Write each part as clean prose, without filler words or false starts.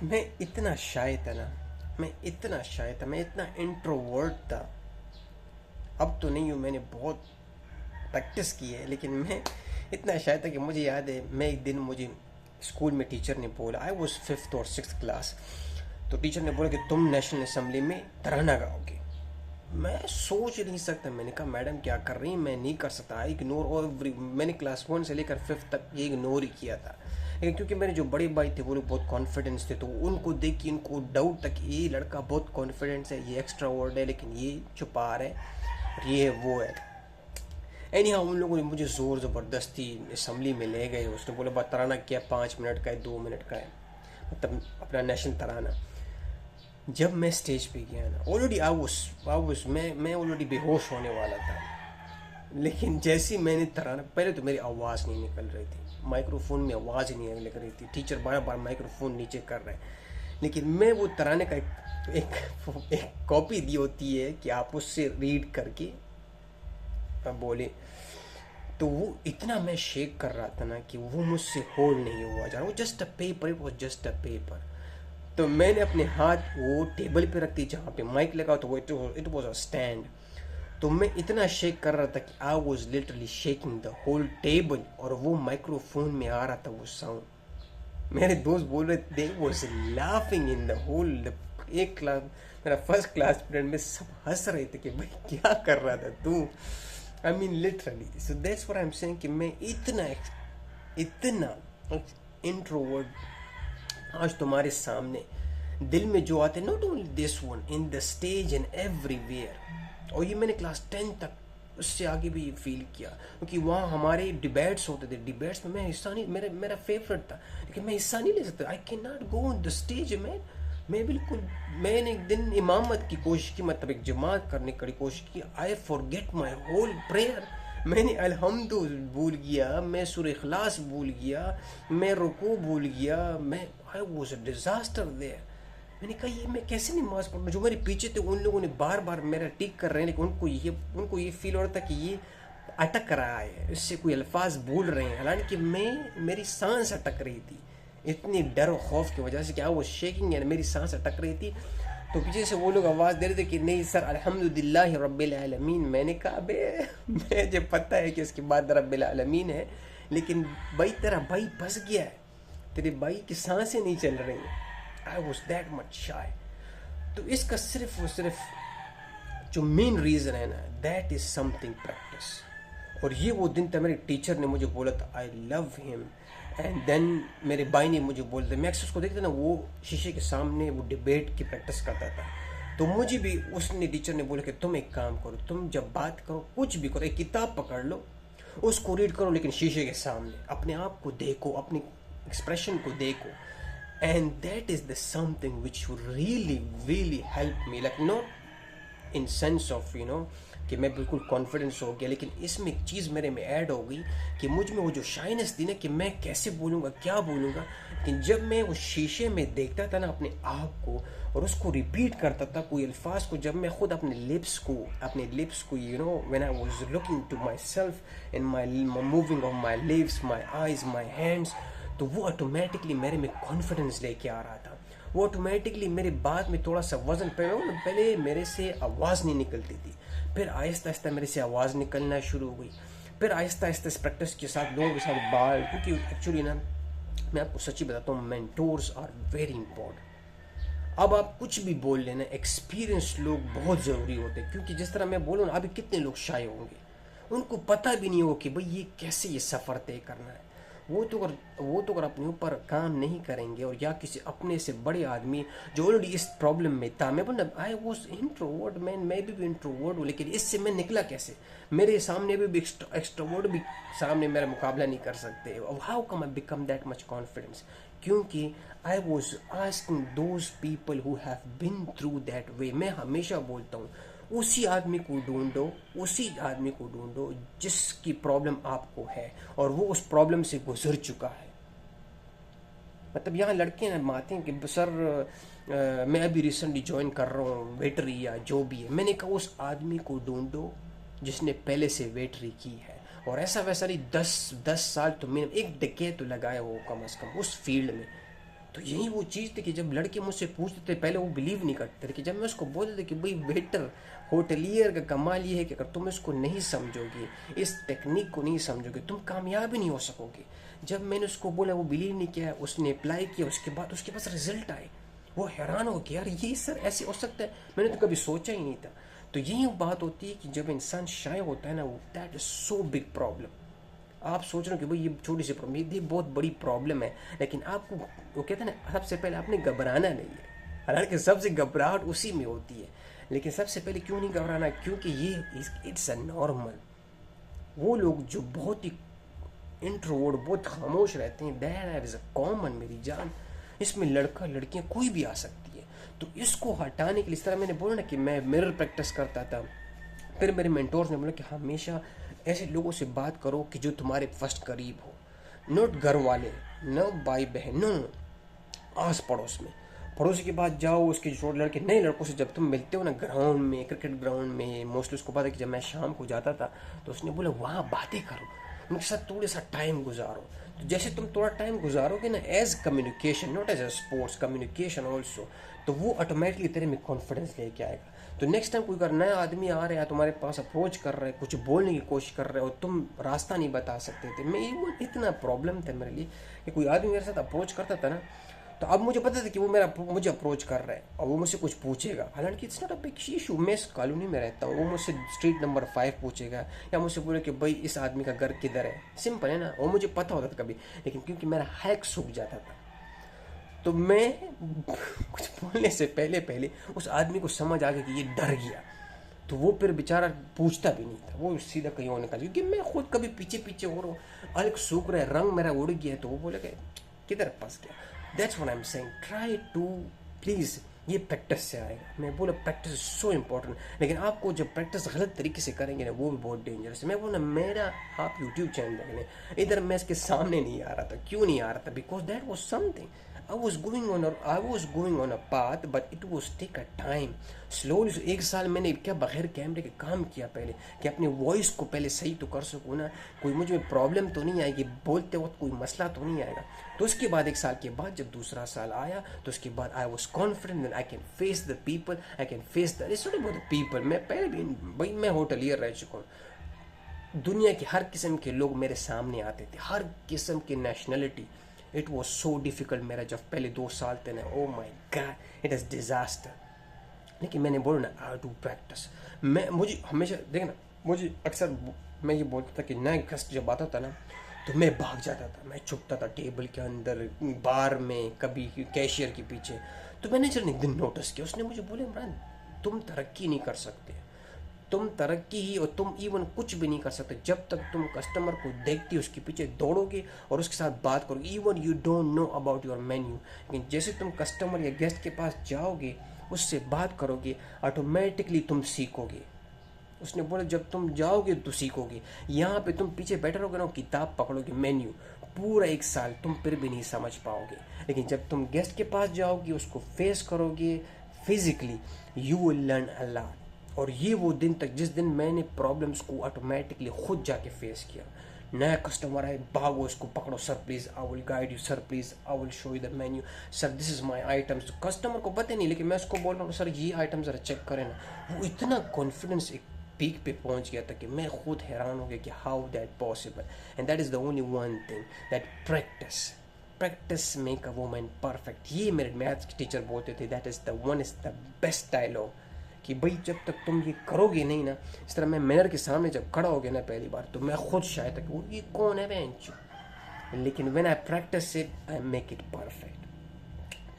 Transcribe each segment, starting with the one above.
मैं इतना शाय था ना, मैं इतना शाय था, मैं इतना इंट्रोवर्ट था। अब तो नहीं हूँ, मैंने बहुत प्रैक्टिस की है, लेकिन मैं इतना शाय था कि मुझे याद है, मैं एक दिन मुझे स्कूल में टीचर ने बोला, आई वॉज 5th और 6th क्लास। तो टीचर ने बोला कि तुम नेशनल असम्बली में तराना गाओगे। मैं सोच नहीं सकता, मैंने कहा मैडम क्या कर रही हैं, मैं नहीं कर सकता। आई इग्नोर, और मैंने क्लास 1 से लेकर 5th तक ये इग्नोर ही किया था। लेकिन क्योंकि मेरे जो बड़े भाई थे वो लोग बहुत कॉन्फिडेंस थे, तो उनको देख के इनको डाउट था कि ये लड़का बहुत कॉन्फिडेंस है, ये एक्स्ट्रा वर्ड है, लेकिन ये छुपा रहा है और ये वो है। एनी हाँ, उन लोगों ने मुझे ज़ोर ज़बरदस्ती असम्बली में ले गए। उसने बोला बस तराना क्या 5 मिनट का है, 2 मिनट का है, मतलब अपना नेशनल तराना। जब मैं स्टेज पे गया ना, ऑलरेडी आई वाज मैं ऑलरेडी बेहोश होने वाला था। लेकिन जैसे ही मैंने तराना, पहले तो मेरी आवाज़ नहीं निकल रही थी, माइक्रोफोन में आवाज़ ही नहीं निकल रही थी, टीचर बार बार माइक्रोफोन नीचे कर रहे हैं। लेकिन मैं वो तराने का एक कॉपी दी होती है कि आप उससे रीड करके बोले। तो वो इतना मैं शेक कर रहा था ना कि वो मुझसे होल्ड नहीं हुआ जा रहा, वो just a paper, it was just a paper. तो मैंने अपने हाथ वो टेबल पे रख दी जहाँ पे माइक लगा, तो वो इट वॉज अ स्टैंड। तो मैं इतना शेक कर रहा था कि I was literally shaking the whole table, और वो माइक्रोफोन में आ रहा था वो साउंड। मेरे दोस्त बोल रहे, they was laughing in the whole एक क्लास, मेरा फर्स्ट क्लास पीरियड में सब हंस रहे थे कि भाई क्या कर रहा था तू। I mean literally, so that's what I am saying कि मैं इतना इतना इंट्रोवर्ट आज तुम्हारे सामने दिल में जो आते, not only this one, in the stage and everywhere. और ये मैंने क्लास 10 तक, उससे आगे भी फील किया, क्योंकि वहाँ हमारे डिबेट्स होते थे। डिबेट्स में मैं हिस्सा नहीं, मेरा मेरा फेवरेट था, लेकिन मैं हिस्सा नहीं ले सकता। I can not go on the stage man. मैं बिल्कुल, मैंने एक दिन इमामत की कोशिश की, मतलब एक जमात करने की कोशिश की। I forget my whole prayer. मैंने अल्हम्दु भूल गया, मैं सूरह इखलास भूल गया, मैं रुकू भूल गया, मैं I was a disaster there. मैंने कहा ये मैं कैसे नमाज पढ़ूँ। जो मेरे पीछे थे उन लोगों ने बार बार मेरा टिक कर रहे हैं, लेकिन उनको ये फील हो रहा था कि ये अटक रहा है, इससे कोई अल्फाज भूल रहे हैं, हालांकि मेरी सांस अटक रही थी इतनी डर और खौफ की वजह से, क्या वो शेकिंग है, मेरी सांस अटक रही थी। तो पीछे से वो लोग आवाज़ दे रहे थे कि नहीं सर, अल्हम्दुलिल्लाह रब्बिल आलमीन। मैंने कहा बे मुझे पता है कि इसके बाद रब्बिल आलमीन है, लेकिन भाई तेरा भाई फंस गया है, तेरे भाई की सांसें नहीं चल रही हैं। आई वॉज दैट मच शाय। तो इसका सिर्फ और सिर्फ जो मेन रीज़न है ना, दैट इज़ समथिंग प्रैक्टिस। और ये वो दिन था, मेरे टीचर ने मुझे बोला था I love him. And then मेरे भाई ने मुझे बोला था, मैं अक्सर उसको देखता ना, वो शीशे के सामने वो डिबेट की प्रैक्टिस करता था। तो मुझे भी उसने, टीचर ने बोला कि तुम एक काम करो, तुम जब बात करो कुछ भी करो, एक किताब पकड़ लो, उसको रीड करो, लेकिन शीशे के सामने अपने आप को देखो, अपनी एक्सप्रेशन को देखो। And that is the something which really really help me, like not in sense of कि मैं बिल्कुल कॉन्फिडेंस हो गया, लेकिन इसमें एक चीज़ मेरे में ऐड हो गई कि मुझ में वो जो शाइनेस थी ना, कि मैं कैसे बोलूँगा, क्या बोलूँगा। लेकिन जब मैं उस शीशे में देखता था ना अपने आप को, और उसको रिपीट करता था कोई अल्फाज को, जब मैं खुद अपने लिप्स को when I was looking to myself in my moving of my lips, my eyes, my hands, तो वो ऑटोमेटिकली मेरे में कॉन्फिडेंस लेके आ रहा था। वो ऑटोमेटिकली मेरे बात में थोड़ा सा वजन, पहले मेरे से आवाज़ नहीं निकलती थी, फिर आहिस्ता आहिस्ता मेरे से आवाज़ निकलना शुरू हो गई। फिर आहिस्ता आहिस्ता इस प्रैक्टिस के साथ लोगों के साथ क्योंकि एक्चुअली ना, मैं आपको सच्ची बताता हूँ, मेंटोर्स आर वेरी इंपॉर्टेंट। अब आप कुछ भी बोल लेना, एक्सपीरियंस लोग बहुत ज़रूरी होते हैं, क्योंकि जिस तरह मैं बोलूँ ना, अभी कितने लोग शाये होंगे, उनको पता भी नहीं होगा कि भाई ये कैसे ये सफ़र तय करना है। वो तो अगर अपने ऊपर काम नहीं करेंगे, और या किसी अपने से बड़े आदमी जो ऑलरेडी इस प्रॉब्लम में था, मैं बोल आई वॉज इंट्रोवर्ट मैन, मैं भी इंट्रोवर्ट हूँ, लेकिन इससे मैं निकला कैसे। मेरे सामने भी एक्सट्रोवर्ट भी सामने मेरा मुकाबला नहीं कर सकते। How come I become that much confidence, क्योंकि I was asking those people who have been through that way. मैं हमेशा बोलता हूँ, उसी आदमी को ढूंढो, उसी आदमी को ढूंढो जिसकी प्रॉब्लम आपको है, और वो उस प्रॉब्लम से गुजर चुका है। मतलब यहाँ लड़के ना माते हैं कि सर मैं अभी रिसेंटली ज्वाइन कर रहा हूँ वेटरी या जो भी है। मैंने कहा उस आदमी को ढूंढो जिसने पहले से वेटरी की है, और ऐसा वैसा नहीं, 10 10 साल तो मिनिमम, एक डेकेड तो लगाया हो कम अज़ कम उस फील्ड में। तो यही वो चीज़ थी कि जब लड़के मुझसे पूछते थे पहले वो बिलीव नहीं करते थे, कि जब मैं उसको बोलते थे कि भाई वेटर होटलियर का कमाल ये है कि अगर तुम इसको नहीं समझोगे, इस टेक्निक को नहीं समझोगे, तुम कामयाब ही नहीं हो सकोगे। जब मैंने उसको बोला वो बिलीव नहीं किया, उसने अप्लाई किया, उसके बाद उसके पास रिजल्ट आए, वो हैरान हो गया, यार ये सर ऐसे हो सकता है, मैंने तो कभी सोचा ही नहीं था। तो यही बात होती है कि जब इंसान शाय होता है ना, वो that is so big problem. आप सोच रहे हो कि भाई ये छोटी सी प्रॉब्लम, ये बहुत बड़ी प्रॉब्लम है, लेकिन आपको वो कहते हैं ना, सबसे पहले आपने घबराना नहीं है। हालांकि सबसे घबराहट उसी में होती है, लेकिन सबसे पहले क्यों नहीं घबराना, क्योंकि ये इट्स अ नॉर्मल। वो लोग जो बहुत ही इंट्रोवर्ट, बहुत खामोश रहते हैं, दैट इज अ कॉमन मेरी जान। इसमें लड़का लड़कियां कोई भी आ सकती है। तो इसको हटाने के लिए, इस तरह मैंने बोला ना कि मैं मिरर प्रैक्टिस करता था, फिर मेरे मेंटोर्स ने बोला कि हमेशा ऐसे लोगों से बात करो कि जो तुम्हारे फर्स्ट करीब हो, नोट घर वाले, न भाई बहन, नो नो, आस पड़ोस में। पड़ोसी के पास जाओ, उसके छोटे लड़के नए लड़कों से जब तुम मिलते हो ना ग्राउंड में, क्रिकेट ग्राउंड में, मोस्टली उसको पता है कि जब मैं शाम को जाता था तो उसने बोला वहाँ बातें करो, उनके साथ थोड़े सा टाइम गुजारो। तो जैसे तुम थोड़ा टाइम गुजारोगे ना, as communication, not as a sports, communication also, तो वो ऑटोमेटिकली तेरे में कॉन्फिडेंस लेके आएगा। तो नेक्स्ट टाइम कोई अगर नया आदमी आ रहा है, तुम्हारे पास अप्रोच कर रहा है, कुछ बोलने की कोशिश कर रहे हो, तुम रास्ता नहीं बता सकते थे, मैं इतना प्रॉब्लम था मेरे लिए कि कोई आदमी मेरे साथ अप्रोच करता था ना, तो अब मुझे पता था कि वो मुझे अप्रोच कर रहा है और वो मुझसे कुछ पूछेगा। हालांकि it's not a big issue, मैं इस कॉलोनी में रहता हूँ, वो मुझसे स्ट्रीट नंबर 5 पूछेगा या मुझसे बोले कि भाई इस आदमी का घर किधर है, सिंपल है ना, वो मुझे पता होता था कभी। लेकिन क्योंकि मेरा हैक सूख जाता था, तो मैं कुछ बोलने से पहले पहले उस आदमी को समझ आ गया कि ये डर गया, तो वो फिर बेचारा पूछता भी नहीं था, वो सीधा कहीं और निकल, क्योंकि मैं खुद कभी पीछे पीछे हो रहा हूँ, अलग सूख रहा है, रंग मेरा उड़ गया, तो वो बोले कि किधर फंस गया। That's what I am saying, try to please, ये प्रैक्टिस से आएगा। मैं बोला प्रैक्टिस इज सो इंपॉर्टेंट, लेकिन आपको जब प्रैक्टिस गलत तरीके से करेंगे ना, वो भी बहुत डेंजरस है। मैं बोला मेरा आप यूट्यूब चैनल देख लें, इधर मैं इसके सामने नहीं आ रहा था, क्यों नहीं आ रहा था, because that was something I was going on a path, but it was take a time. Slowly, एक साल मैंने क्या बगैर कैमरे के काम किया पहले, कि अपने वॉइस को पहले सही तो कर सकूँ ना, कोई मुझे प्रॉब्लम तो नहीं आएगी, बोलते वक्त कोई मसला तो नहीं आएगा। तो उसके बाद एक साल के बाद जब दूसरा साल आया, तो उसके बाद I was confident that I can face the people, I can face the, it's not about the people. मैं पहले भी भाई मैं होटलियर रह चुका हूँ, दुनिया के हर किस्म के लोग मेरे सामने आते थे, हर किस्म की nationality. It was so difficult मेरा जब पहले 2 साल थे ना, ओ माई गॉड, इट इज़ डिज़ास्टर। लेकिन मैंने बोला ना, आई डू प्रैक्टिस। मैं मुझे हमेशा देखना, मुझे अक्सर मैं ये बोलता था कि नया गेस्ट जब आता था ना, तो मैं भाग जाता था, मैं छुपता था टेबल के अंदर, बार में, कभी कैशियर के पीछे। तो मैनेजर ने एक दिन नोटिस किया, उसने मुझे बोले इमरान तुम तरक्की नहीं कर सकते, तुम तरक्की ही और तुम इवन कुछ भी नहीं कर सकते जब तक तुम कस्टमर को देखते उसके पीछे दौड़ोगे और उसके साथ बात करोगे, even you don't know about your menu. लेकिन जैसे तुम कस्टमर या गेस्ट के पास जाओगे, उससे बात करोगे, ऑटोमेटिकली तुम सीखोगे। उसने बोला जब तुम जाओगे तो सीखोगे, यहाँ पे तुम पीछे बैठे रहोगे ना, किताब पकड़ोगे मेन्यू, पूरा 1 साल तुम फिर भी नहीं समझ पाओगे। लेकिन जब तुम गेस्ट के पास जाओगे, उसको फेस करोगे physically, you will learn a lot. और ये वो दिन तक जिस दिन मैंने प्रॉब्लम्स को ऑटोमेटिकली खुद जाके फेस किया। नया कस्टमर आए, भागो उसको पकड़ो, sir please I will guide you, sir please I will show you the menu, sir this is my items. Customer को पता नहीं, लेकिन मैं उसको बोल रहा हूँ सर ये आइटम ज़रा चेक करें ना। वो इतना कॉन्फिडेंस एक पीक पे पहुंच गया था कि मैं खुद हैरान हो गया कि how that possible. And that is the only one thing that practice make a woman perfect. ये मेरे मैथ्स के टीचर बोलते थे, that is the best dialogue, कि भाई जब तक तुम ये करोगे नहीं ना, इस तरह मैं मिरर के सामने जब खड़ा हो गया ना पहली बार, तो मैं खुद शायद तक वो ये कौन है बेंच, लेकिन when I practice it I make it perfect.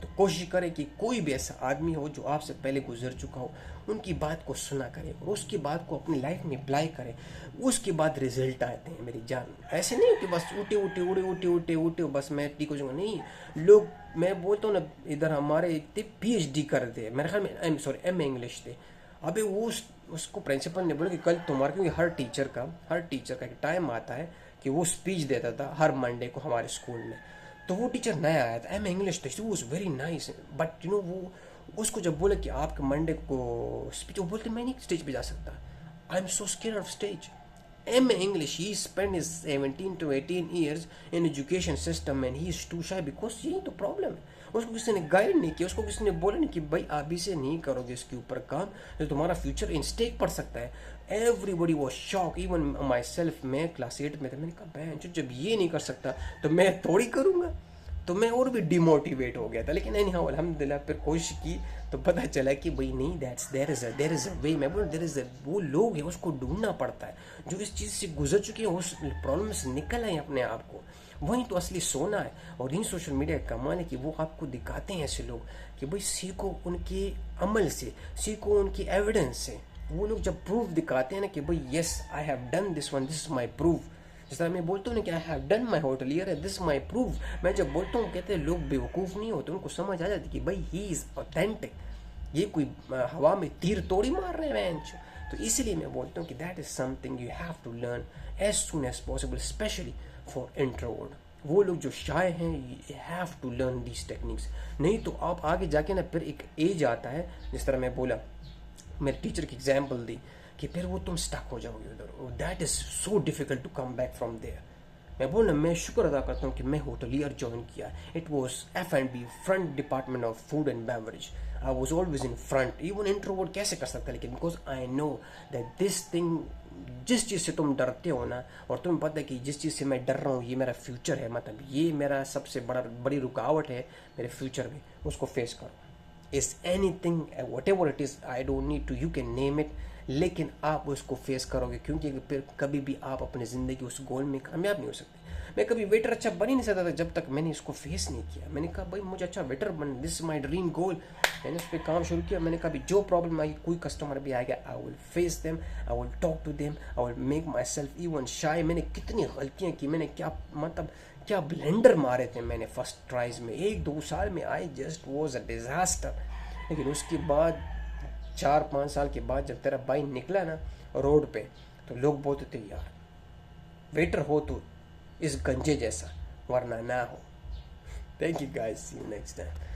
तो कोशिश करें कि कोई भी ऐसा आदमी हो जो आपसे पहले गुजर चुका हो, उनकी बात को सुना करें और उसकी बात को अपनी लाइफ में अप्लाई करें, उसके बाद रिजल्ट आते हैं मेरी जान। ऐसे नहीं कि बस उठे उठे उड़े उठे उठे उठे बस मैं ठीक हो जाऊँगा, नहीं। लोग, मैं बोलता हूँ ना, इधर हमारे इतने PhD कर दे, मेरे ख्याल में MA इंग्लिश थे। अभी वो उसको प्रिंसिपल ने बोला कि कल तुम्हारा, क्योंकि हर टीचर का एक टाइम आता है कि वो स्पीच देता था हर मंडे को हमारे स्कूल में। तो वो टीचर नया आया था, MA इंग्लिश था, वो वॉज वेरी नाइस, बट वो उसको जब बोला कि आपके मंडे को स्पीच, वो बोलते मैं नहीं स्टेज पे जा सकता, I am so scared of stage. MA English, he spent his 17 to 18 years in education system and he is too shy, because यही तो प्रॉब्लम है। उसको किसी ने गाइड नहीं किया, उसको किसी ने बोला नहीं कि भाई अभी से नहीं करोगे इसके ऊपर काम तो तुम्हारा फ्यूचर इन स्टेक पड़ सकता है। Everybody was shock, even my self. मैं क्लास 8 में था, मैंने कहा बहन जब ये नहीं कर सकता तो मैं थोड़ी करूँगा। तो मैं और भी डिमोटिवेट हो गया था। लेकिन एनी हाउ अल्हम्दुलिल्लाह फिर कोशिश की तो पता चला कि भाई नहीं, दैट्स देयर इज़ अ वे। मैं बोल देयर इज़ अ, वो लोग हैं उसको ढूंढना पड़ता है जो इस चीज़ से गुजर चुके हैं, उस प्रॉब्लम से निकल आए अपने आप को। वहीं तो असली सोना है। और इन सोशल मीडिया का कमाल है कि वो आपको दिखाते हैं ऐसे लोग कि भाई सीखो उनके अमल से, सीखो उनकी एविडेंस से। वो लोग जब प्रूफ दिखाते हैं ना कि भाई yes I have done this one, this is my proof. जिस तरह मैं बोलता हूँ ना कि I have done my hotelier है, दिस माई प्रूफ। मैं जब बोलता हूँ कहते हैं लोग बेवकूफ़ नहीं होते, उनको समझ आ जाती कि भाई ही इज़ ऑथेंटिक, ये कोई हवा में तीर तोड़ी मार रहे हैं बेंच। तो इसलिए मैं बोलता हूँ कि that is something you have to learn as soon as possible, specially for introvert. वो लोग जो शाय हैं, you have to learn these techniques. नहीं तो आप आगे जाके ना फिर एक एज आता है, जिस तरह मैं बोला, मेरे टीचर की एग्जाम्पल दी कि फिर वो तुम स्टक हो जाओगे उधर। That is so difficult to come back from there. मैं बोल ना, मैं शुक्र अदा करता हूँ कि मैं होटलियर ज्वाइन किया। It was F&B, front department of food and beverage. I was always in front. Even introvert कैसे कर सकता है, लेकिन because I know that this thing, जिस चीज़ से तुम डरते हो ना, और तुम्हें पता है कि जिस चीज़ से मैं डर रहा हूँ ये मेरा फ्यूचर है, मतलब ये मेरा सबसे बड़ी रुकावट है मेरे फ्यूचर में, उसको फेस करो। Is anything whatever it is, I don't need to, you can name it, लेकिन आप उसको फेस करोगे, क्योंकि फिर कभी भी आप अपनी ज़िंदगी उस गोल में कामयाब नहीं हो सकते। मैं कभी वेटर अच्छा बन ही नहीं सकता था जब तक मैंने इसको फेस नहीं किया। मैंने कहा भाई मुझे अच्छा वेटर बन, दिस माई ड्रीम गोल। मैंने उस पर काम शुरू किया। मैंने कहा भी जो प्रॉब्लम आई, कोई कस्टमर भी आएगा, I will face them, I will talk to them, I will make myself even shy. मैंने कितनी गलतियाँ की, मैंने क्या मतलब क्या ब्लेंडर मारे थे मैंने फर्स्ट ट्राइज में, 1-2 साल में। I just was a disaster. लेकिन उसके बाद 4-5 साल के बाद जब तेरा भाई निकला ना रोड पे, तो लोग बोलते थे यार वेटर हो तो इस गंजे जैसा, वरना ना हो। Thank you guys, see you next time.